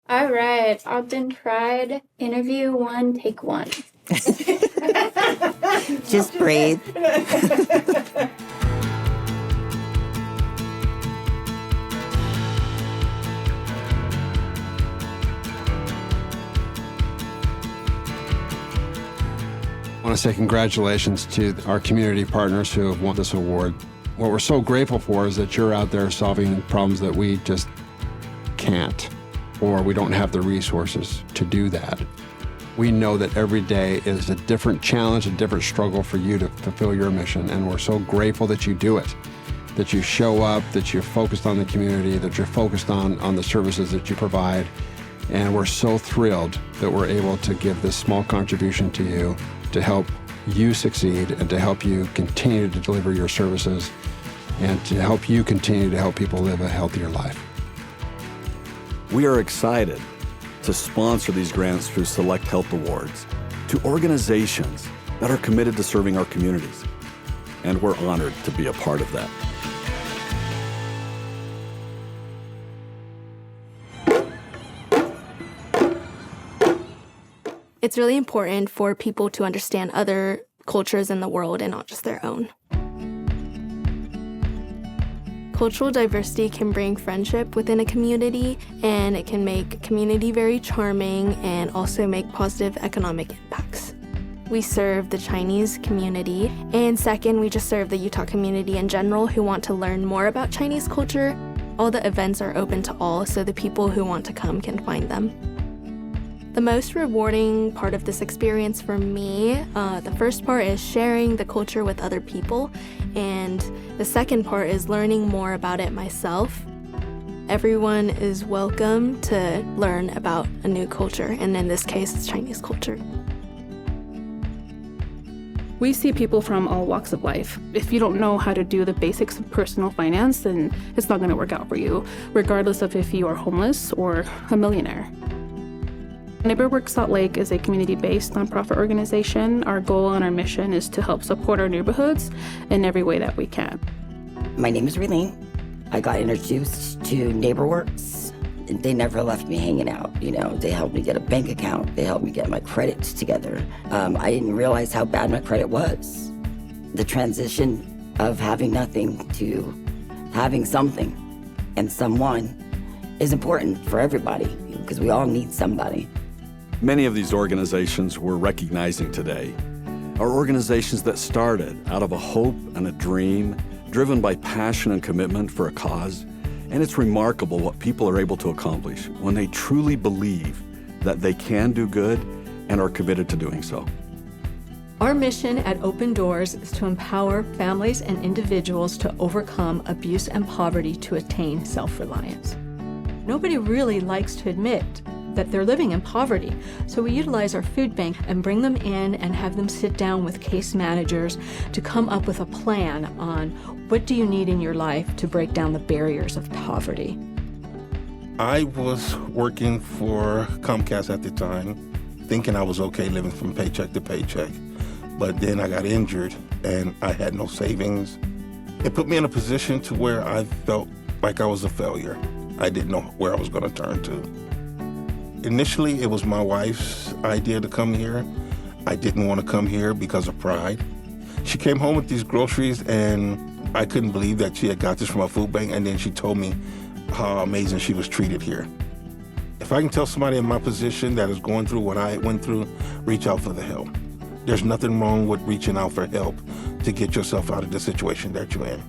All right, Ogden Pride, interview 1, take 1. Just breathe. I want to say congratulations to our community partners who have won this award. What we're so grateful for is that you're out there solving problems that we just can't, or we don't have the resources to do that. We know that every day is a different challenge, a different struggle for you to fulfill your mission, and we're so grateful that you do it, that you show up, that you're focused on the community, that you're focused on the services that you provide, and we're so thrilled that we're able to give this small contribution to you to help you succeed and to help you continue to deliver your services and to help you continue to help people live a healthier life. We are excited to sponsor these grants through Select Health Awards to organizations that are committed to serving our communities. And we're honored to be a part of that. It's really important for people to understand other cultures in the world and not just their own. Cultural diversity can bring friendship within a community, and it can make a community very charming and also make positive economic impacts. We serve the Chinese community, and second, we just serve the Utah community in general who want to learn more about Chinese culture. All the events are open to all, so the people who want to come can find them. The most rewarding part of this experience for me, the first part is sharing the culture with other people, and the second part is learning more about it myself. Everyone is welcome to learn about a new culture, and in this case, it's Chinese culture. We see people from all walks of life. If you don't know how to do the basics of personal finance, then it's not going to work out for you, regardless of if you are homeless or a millionaire. NeighborWorks Salt Lake is a community-based nonprofit organization. Our goal and our mission is to help support our neighborhoods in every way that we can. My name is Raylene. I got introduced to NeighborWorks. They never left me hanging out. They helped me get a bank account. They helped me get my credit together. I didn't realize how bad my credit was. The transition of having nothing to having something and someone is important for everybody because we all need somebody. Many of these organizations we're recognizing today are organizations that started out of a hope and a dream, driven by passion and commitment for a cause. And it's remarkable what people are able to accomplish when they truly believe that they can do good and are committed to doing so. Our mission at Open Doors is to empower families and individuals to overcome abuse and poverty to attain self-reliance. Nobody really likes to admit that they're living in poverty, so we utilize our food bank and bring them in and have them sit down with case managers to come up with a plan on what do you need in your life to break down the barriers of poverty. I was working for Comcast at the time, thinking I was okay living from paycheck to paycheck. But then I got injured and I had no savings. It put me in a position to where I felt like I was a failure. I didn't know where I was going to turn to. Initially, it was my wife's idea to come here. I didn't want to come here because of pride. She came home with these groceries and I couldn't believe that she had got this from a food bank, and then she told me how amazing she was treated here. If I can tell somebody in my position that is going through what I went through, reach out for the help. There's nothing wrong with reaching out for help to get yourself out of the situation that you're in.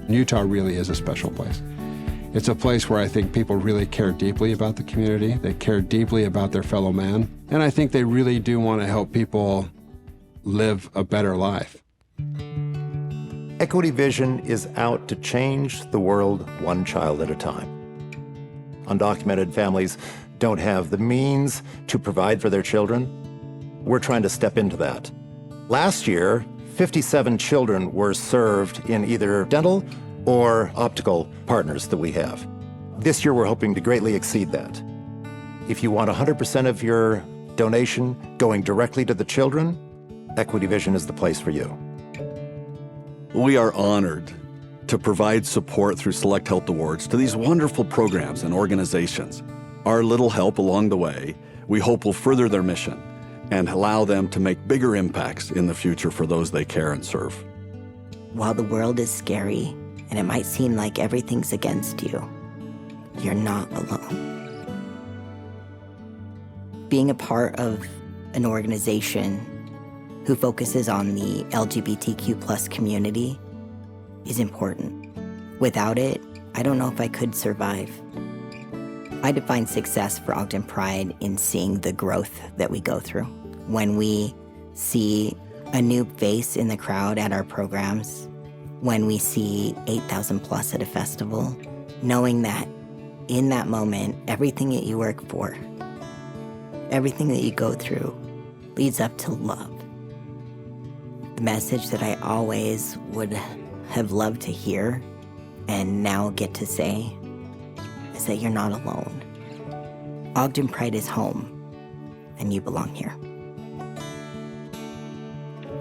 Utah really is a special place. It's a place where I think people really care deeply about the community. They care deeply about their fellow man. And I think they really do want to help people live a better life. Equity Vision is out to change the world one child at a time. Undocumented families don't have the means to provide for their children. We're trying to step into that. Last year, 57 children were served in either dental or optical partners that we have. This year, we're hoping to greatly exceed that. If you want 100% of your donation going directly to the children, Equity Vision is the place for you. We are honored to provide support through Select Health Awards to these wonderful programs and organizations. Our little help along the way, we hope will further their mission and allow them to make bigger impacts in the future for those they care and serve. While the world is scary and it might seem like everything's against you, you're not alone. Being a part of an organization who focuses on the LGBTQ+ community is important. Without it, I don't know if I could survive. I define success for Ogden Pride in seeing the growth that we go through. When we see a new face in the crowd at our programs, when we see 8,000+ at a festival, knowing that in that moment, everything that you work for, everything that you go through leads up to love. The message that I always would have loved to hear and now get to say is that you're not alone. Ogden Pride is home, and you belong here.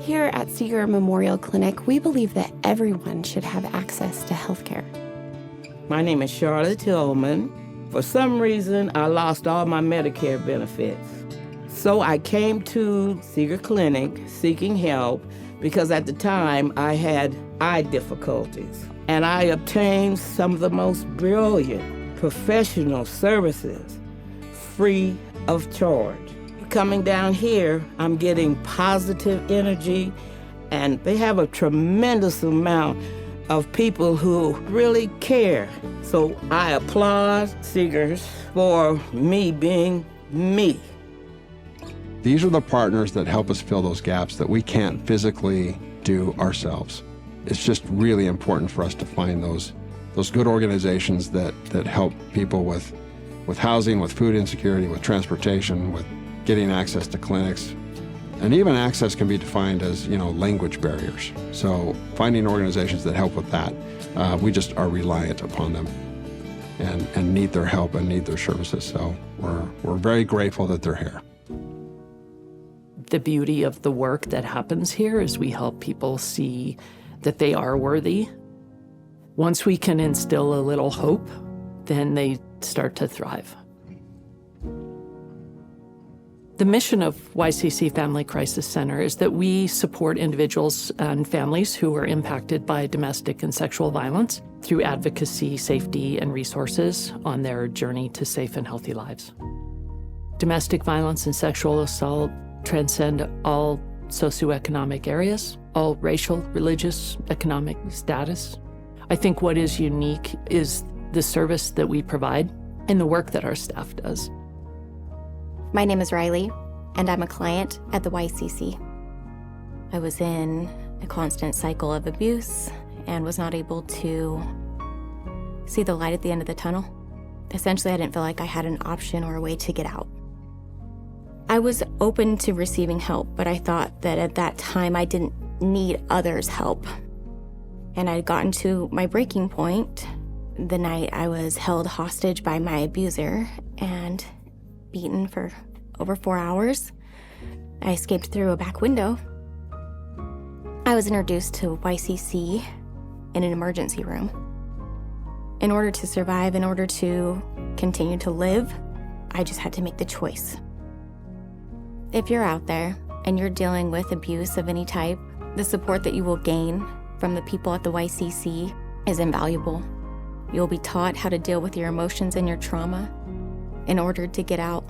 Here at Seeger Memorial Clinic, we believe that everyone should have access to healthcare. My name is Charlotte Tillman. For some reason, I lost all my Medicare benefits. So I came to Seeger Clinic seeking help because at the time I had eye difficulties. And I obtained some of the most brilliant professional services free of charge. Coming down here, I'm getting positive energy, and they have a tremendous amount of people who really care. So I applaud Seegers for me being me. These are the partners that help us fill those gaps that we can't physically do ourselves. It's just really important for us to find those good organizations that help people with housing, with food insecurity, with transportation, with getting access to clinics. And even access can be defined as, language barriers. So finding organizations that help with that, we just are reliant upon them and need their help and need their services. So we're very grateful that they're here. The beauty of the work that happens here is we help people see that they are worthy. Once we can instill a little hope, then they start to thrive. The mission of YCC Family Crisis Center is that we support individuals and families who are impacted by domestic and sexual violence through advocacy, safety, and resources on their journey to safe and healthy lives. Domestic violence and sexual assault transcend all socioeconomic areas, all racial, religious, economic status. I think what is unique is the service that we provide and the work that our staff does. My name is Riley, and I'm a client at the YCC. I was in a constant cycle of abuse and was not able to see the light at the end of the tunnel. Essentially, I didn't feel like I had an option or a way to get out. I was open to receiving help, but I thought that at that time I didn't need others' help. And I'd gotten to my breaking point the night I was held hostage by my abuser and beaten for over 4 hours. I escaped through a back window. I was introduced to YCC in an emergency room. In order to survive, in order to continue to live, I just had to make the choice. If you're out there and you're dealing with abuse of any type, the support that you will gain from the people at the YCC is invaluable. You'll be taught how to deal with your emotions and your trauma in order to get out.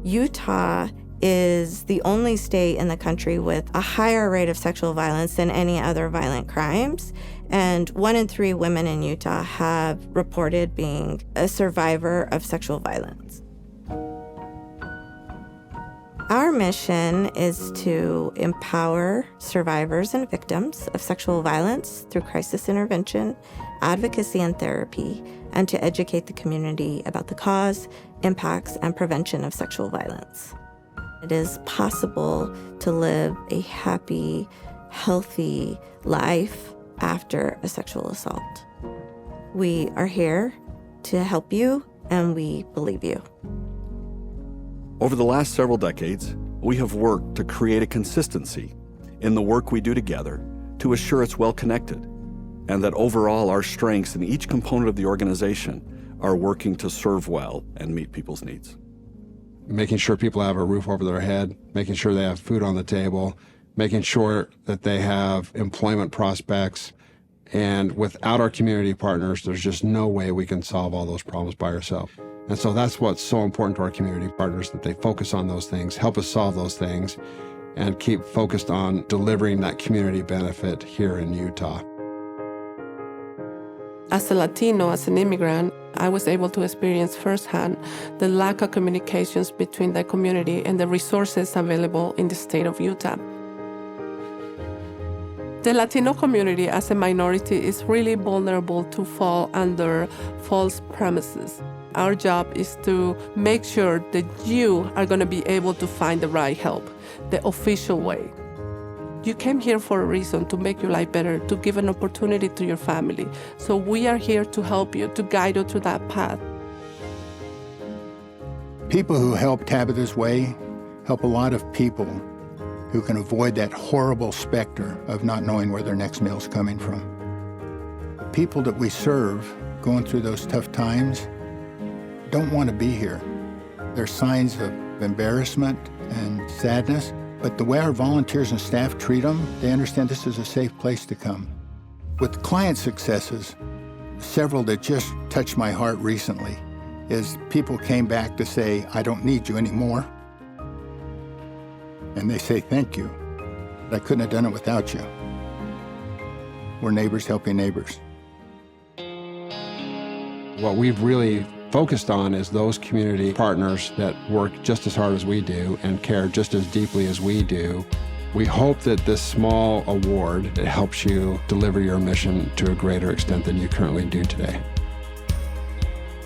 Utah is the only state in the country with a higher rate of sexual violence than any other violent crimes. And 1 in 3 women in Utah have reported being a survivor of sexual violence. Our mission is to empower survivors and victims of sexual violence through crisis intervention, advocacy, and therapy, and to educate the community about the cause, impacts, and prevention of sexual violence. It is possible to live a happy, healthy life after a sexual assault. We are here to help you, and we believe you. Over the last several decades, we have worked to create a consistency in the work we do together to assure it's well connected, and that overall our strengths in each component of the organization are working to serve well and meet people's needs. Making sure people have a roof over their head, making sure they have food on the table, making sure that they have employment prospects. And without our community partners, there's just no way we can solve all those problems by ourselves. And so that's what's so important to our community partners, that they focus on those things, help us solve those things, and keep focused on delivering that community benefit here in Utah. As a Latino, as an immigrant, I was able to experience firsthand the lack of communications between the community and the resources available in the state of Utah. The Latino community as a minority is really vulnerable to fall under false premises. Our job is to make sure that you are going to be able to find the right help, the official way. You came here for a reason, to make your life better, to give an opportunity to your family. So we are here to help you, to guide you through that path. People who help Tabitha's Way help a lot of people who can avoid that horrible specter of not knowing where their next meal's coming from. The people that we serve going through those tough times don't want to be here. There's signs of embarrassment and sadness. But the way our volunteers and staff treat them, they understand this is a safe place to come. With client successes, several that just touched my heart recently, is people came back to say, I don't need you anymore. And they say, thank you. I couldn't have done it without you. We're neighbors helping neighbors. What we've really focused on is those community partners that work just as hard as we do and care just as deeply as we do. We hope that this small award helps you deliver your mission to a greater extent than you currently do today.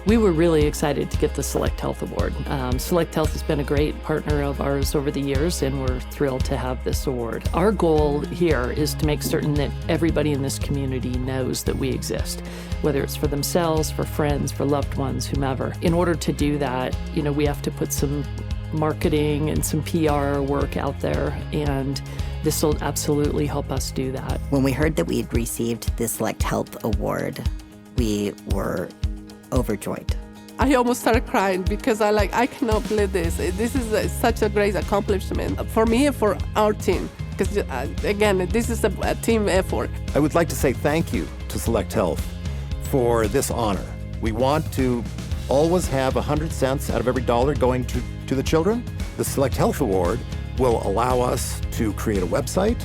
We were really excited to get the Select Health Award. Select Health has been a great partner of ours over the years, and we're thrilled to have this award. Our goal here is to make certain that everybody in this community knows that we exist, whether it's for themselves, for friends, for loved ones, whomever. In order to do that, we have to put some marketing and some PR work out there, and this will absolutely help us do that. When we heard that we had received the Select Health Award, we were overjoyed. I almost started crying because I cannot believe this. This is such a great accomplishment for me and for our team. Because again, this is a team effort. I would like to say thank you to Select Health for this honor. We want to always have 100 cents out of every dollar going to the children. The Select Health Award will allow us to create a website,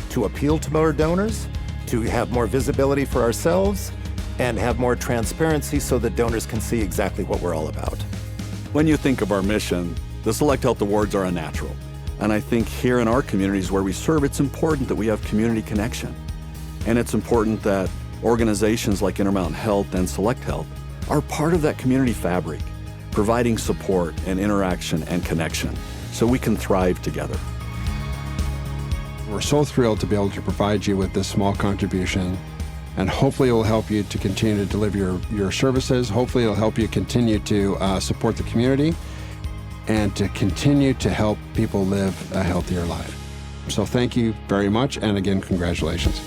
to appeal to more donors, to have more visibility for ourselves, and have more transparency so that donors can see exactly what we're all about. When you think of our mission, the Select Health Awards are a natural. And I think here in our communities where we serve, it's important that we have community connection. And it's important that organizations like Intermountain Health and Select Health are part of that community fabric, providing support and interaction and connection so we can thrive together. We're so thrilled to be able to provide you with this small contribution, and hopefully it will help you to continue to deliver your services. Hopefully it'll help you continue to support the community and to continue to help people live a healthier life. So thank you very much, and again, congratulations.